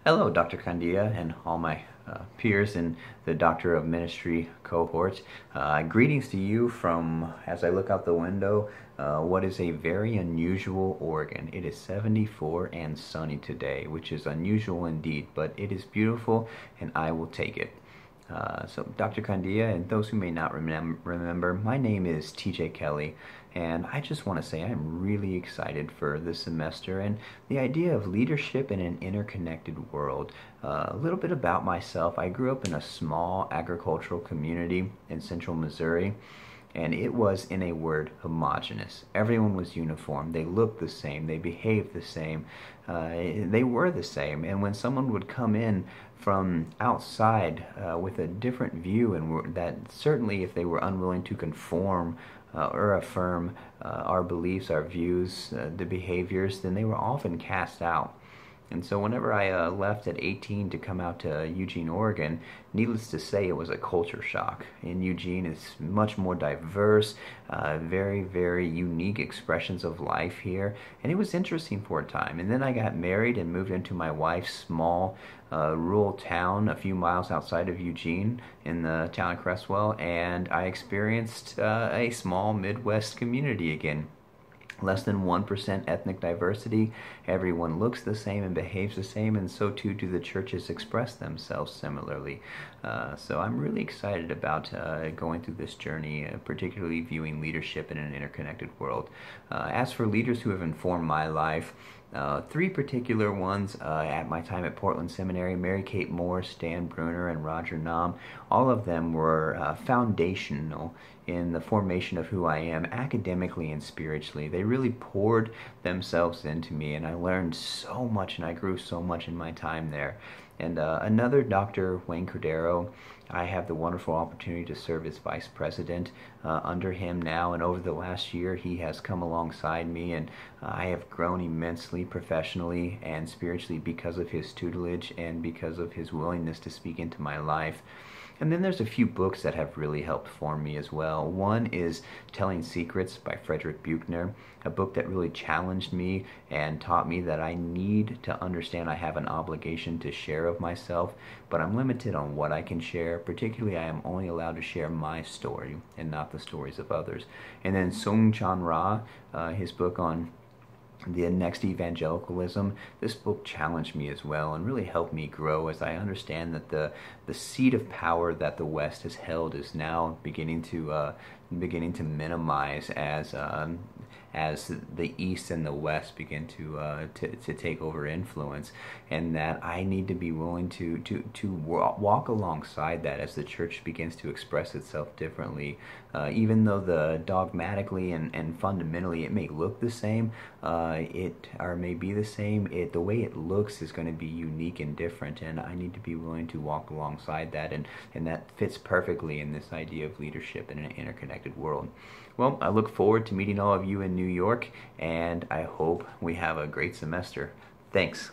Hello, Dr. Candia and all my peers in the Doctor of Ministry cohort. Greetings to you from, as I look out the window, what is a very unusual Oregon. It is 74 and sunny today, which is unusual indeed, but it is beautiful and I will take it. So Dr. Candia, and those who may not remember, my name is TJ Kelly, and I just want to say I'm really excited for this semester and the idea of leadership in an interconnected world. A little bit about myself. I grew up in a small agricultural community in central Missouri, and it was, in a word, homogenous. Everyone was uniform. They looked the same. They behaved the same. They were the same. And when someone would come in from outside with a different view, and that certainly if they were unwilling to conform or affirm our beliefs, our views, the behaviors, then they were often cast out. And so whenever I left at 18 to come out to Eugene, Oregon, needless to say, it was a culture shock. In Eugene, it's much more diverse, very, very unique expressions of life here, and it was interesting for a time. And then I got married and moved into my wife's small rural town a few miles outside of Eugene in the town of Cresswell, and I experienced a small Midwest community again. Less than 1% ethnic diversity. Everyone looks the same and behaves the same, and so too do the churches express themselves similarly. So I'm really excited about going through this journey, particularly viewing leadership in an interconnected world. As for leaders who have informed my life, three particular ones at my time at Portland Seminary: Mary Kate Morse, Dan Bruner, and Roger Naum. All of them were foundational in the formation of who I am academically and spiritually. They really poured themselves into me, and I learned so much and I grew so much in my time there. And another, Dr. Wayne Cordero, I have the wonderful opportunity to serve as vice president under him now, and over the last year he has come alongside me, and I have grown immensely professionally and spiritually because of his tutelage and because of his willingness to speak into my life. And then there's a few books that have really helped form me as well. One is Telling Secrets by Frederick Buechner, a book that really challenged me and taught me that I need to understand I have an obligation to share of myself, but I'm limited on what I can share. Particularly, I am only allowed to share my story and not the stories of others. And then Soong-Chan Rah, his book on the Next Evangelicalism. This book challenged me as well and really helped me grow as I understand that the seat of power that the West has held is now beginning to minimize as the East and the West begin to take over influence, and that I need to be willing to walk alongside that as the church begins to express itself differently. Even though dogmatically and fundamentally it may look the same, or may be the same, the way it looks is going to be unique and different, and I need to be willing to walk alongside that, and that fits perfectly in this idea of leadership in an interconnected world. Well, I look forward to meeting all of you in New York, and I hope we have a great semester. Thanks.